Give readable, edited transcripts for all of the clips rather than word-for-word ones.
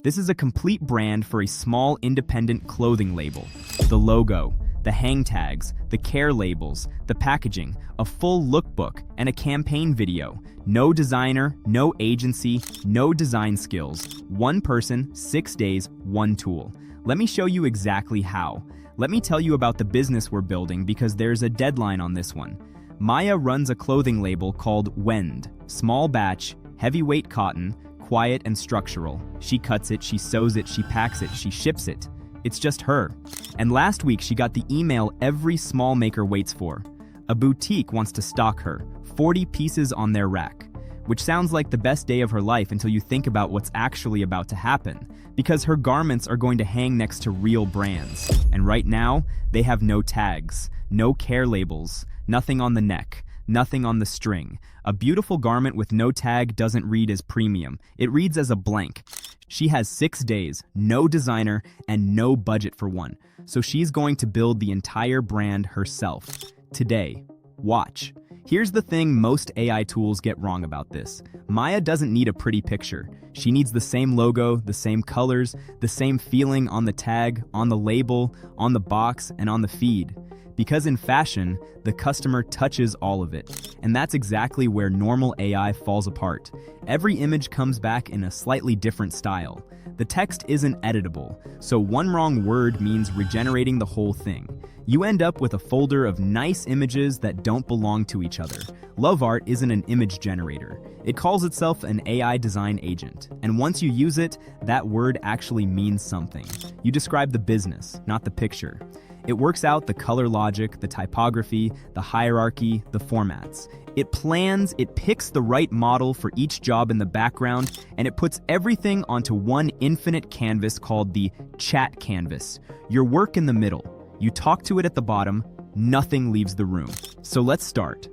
This is a complete brand for a small independent clothing label. The logo, the hang tags, the care labels, the packaging, a full lookbook, and a campaign video. No designer, no agency, no design skills. One person, 6 days, one tool. Let me show you exactly how. Let me tell you about the business we're building because there's a deadline on this one. Maya runs a clothing label called Wend. Small batch, heavyweight cotton, quiet and structural. She cuts it, she sews it, she packs it, she ships it. It's just her. And last week she got the email every small maker waits for. A boutique wants to stock her, 40 pieces on their rack. Which sounds like the best day of her life until you think about what's actually about to happen. Because her garments are going to hang next to real brands. And right now, they have no tags, no care labels, nothing on the neck, nothing on the string. A beautiful garment with no tag doesn't read as premium. It reads as a blank. She has 6 days, no designer, and no budget for one. So she's going to build the entire brand herself. Today. Watch. Here's the thing most AI tools get wrong about this. Maya doesn't need a pretty picture. She needs the same logo, the same colors, the same feeling on the tag, on the label, on the box, and on the feed. Because in fashion, the customer touches all of it. And that's exactly where normal AI falls apart. Every image comes back in a slightly different style. The text isn't editable, so one wrong word means regenerating the whole thing. You end up with a folder of nice images that don't belong to each other. Lovart isn't an image generator. It calls itself an AI design agent. And once you use it, that word actually means something. You describe the business, not the picture. It works out the color logic, the typography, the hierarchy, the formats. It plans, it picks the right model for each job in the background, and it puts everything onto one infinite canvas called the chat canvas. Your work in the middle. You talk to it at the bottom, nothing leaves the room. So let's start.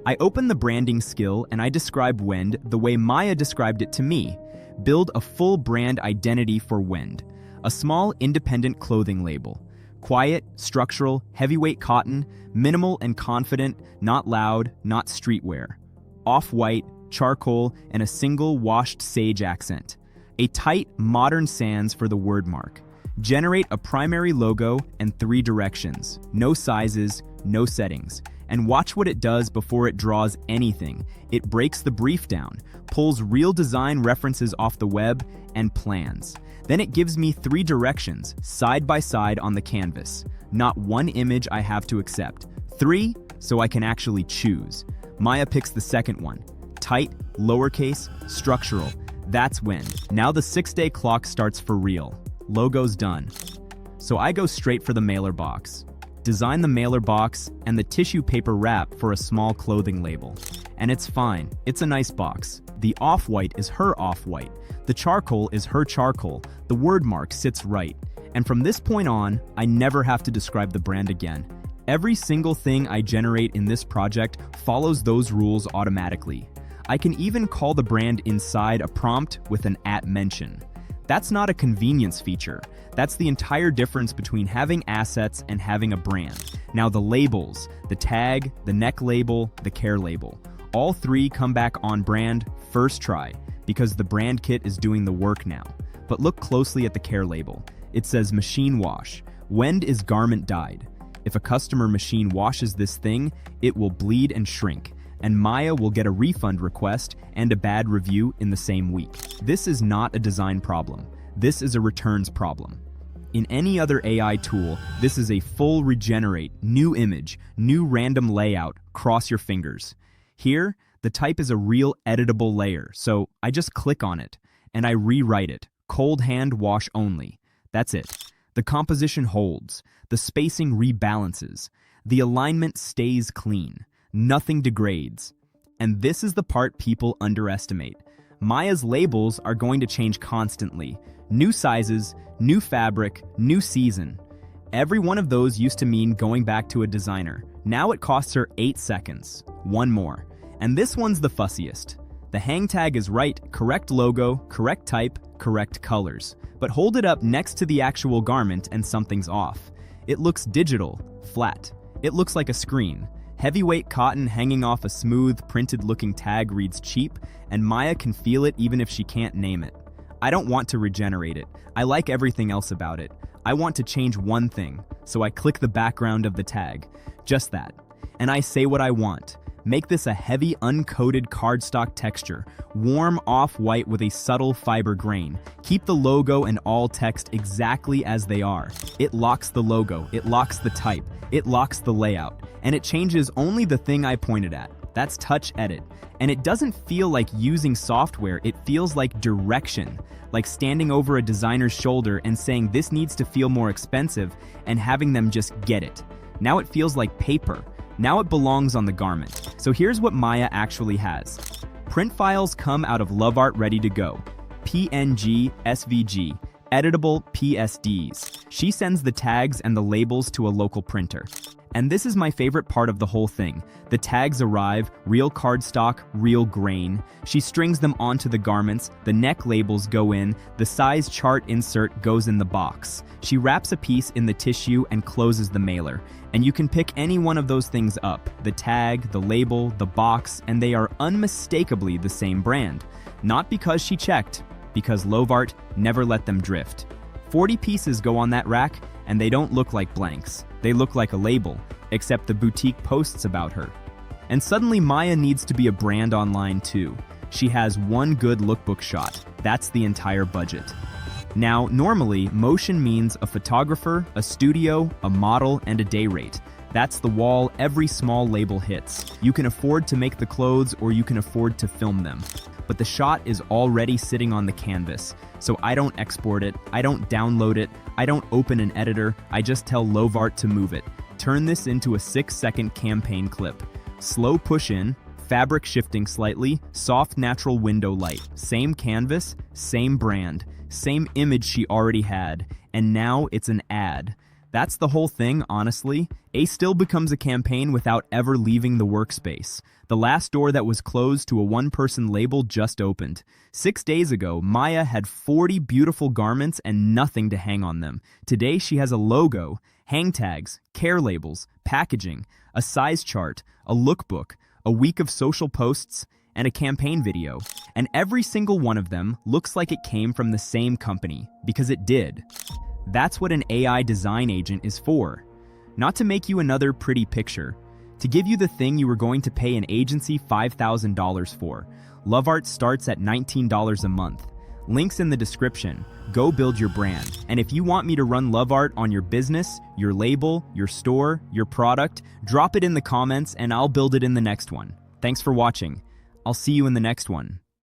I open the branding skill and I describe Wend the way Maya described it to me. Build a full brand identity for Wend. A small independent clothing label. Quiet, structural, heavyweight cotton, minimal and confident, not loud, not streetwear. Off-white, charcoal, and a single washed sage accent. A tight, modern sans for the word mark. Generate a primary logo and 3 directions. No sizes, no settings. And watch what it does before it draws anything. It breaks the brief down, pulls real design references off the web, and plans. Then it gives me 3 directions, side by side on the canvas. Not one image I have to accept. 3, so I can actually choose. Maya picks the second one. Tight, lowercase, structural. That's when. Now the 6-day clock starts for real. Logo's done. So I go straight for the mailer box. Design the mailer box and the tissue paper wrap for a small clothing label. And it's fine. It's a nice box. The off-white is her off-white. The charcoal is her charcoal. The word mark sits right. And from this point on, I never have to describe the brand again. Every single thing I generate in this project follows those rules automatically. I can even call the brand inside a prompt with an @mention. That's not a convenience feature. That's the entire difference between having assets and having a brand. Now the labels, the tag, the neck label, the care label. All 3 come back on brand first try because the brand kit is doing the work now. But look closely at the care label. It says machine wash. Wend is garment dyed. If a customer machine washes this thing, it will bleed and shrink. And Maya will get a refund request and a bad review in the same week. This is not a design problem. This is a returns problem. In any other AI tool, this is a full regenerate, new image, new random layout, cross your fingers. Here, the type is a real editable layer, so I just click on it, and I rewrite it, cold hand wash only. That's it. The composition holds, the spacing rebalances, the alignment stays clean. Nothing degrades. And this is the part people underestimate. Maya's labels are going to change constantly. New sizes, new fabric, new season. Every one of those used to mean going back to a designer. Now it costs her 8 seconds. One more. And this one's the fussiest. The hang tag is right, correct logo, correct type, correct colors. But hold it up next to the actual garment and something's off. It looks digital, flat. It looks like a screen. Heavyweight cotton hanging off a smooth, printed-looking tag reads cheap, and Maya can feel it even if she can't name it. I don't want to regenerate it. I like everything else about it. I want to change one thing, so I click the background of the tag. Just that. And I say what I want. Make this a heavy, uncoated cardstock texture, warm off-white with a subtle fiber grain. Keep the logo and all text exactly as they are. It locks the logo, it locks the type, it locks the layout, and it changes only the thing I pointed at. That's touch edit. And it doesn't feel like using software, it feels like direction. Like standing over a designer's shoulder and saying this needs to feel more expensive and having them just get it. Now it feels like paper. Now it belongs on the garment. So here's what Maya actually has. Print files come out of Lovart ready to go. PNG, SVG, editable PSDs. She sends the tags and the labels to a local printer. And this is my favorite part of the whole thing. The tags arrive, real cardstock, real grain. She strings them onto the garments, the neck labels go in, the size chart insert goes in the box. She wraps a piece in the tissue and closes the mailer. And you can pick any one of those things up, the tag, the label, the box, and they are unmistakably the same brand. Not because she checked, because Lovart never let them drift. 40 pieces go on that rack, and they don't look like blanks. They look like a label, except the boutique posts about her. And suddenly Maya needs to be a brand online too. She has one good lookbook shot. That's the entire budget. Now, normally, motion means a photographer, a studio, a model, and a day rate. That's the wall every small label hits. You can afford to make the clothes or you can afford to film them. But the shot is already sitting on the canvas, so I don't export it, I don't download it, I don't open an editor, I just tell Lovart to move it. Turn this into a 6-second campaign clip. Slow push in, fabric shifting slightly, soft natural window light. Same canvas, same brand, same image she already had, and now it's an ad. That's the whole thing, honestly. A still becomes a campaign without ever leaving the workspace. The last door that was closed to a one-person label just opened. 6 days ago, Maya had 40 beautiful garments and nothing to hang on them. Today, she has a logo, hang tags, care labels, packaging, a size chart, a lookbook, a week of social posts, and a campaign video. And every single one of them looks like it came from the same company, because it did. That's what an AI design agent is for. Not to make you another pretty picture, to give you the thing you were going to pay an agency $5,000 for. Lovart starts at $19 a month. Links in the description. Go build your brand. And if you want me to run Lovart on your business, your label, your store, your product, drop it in the comments and I'll build it in the next one. Thanks for watching. I'll see you in the next one.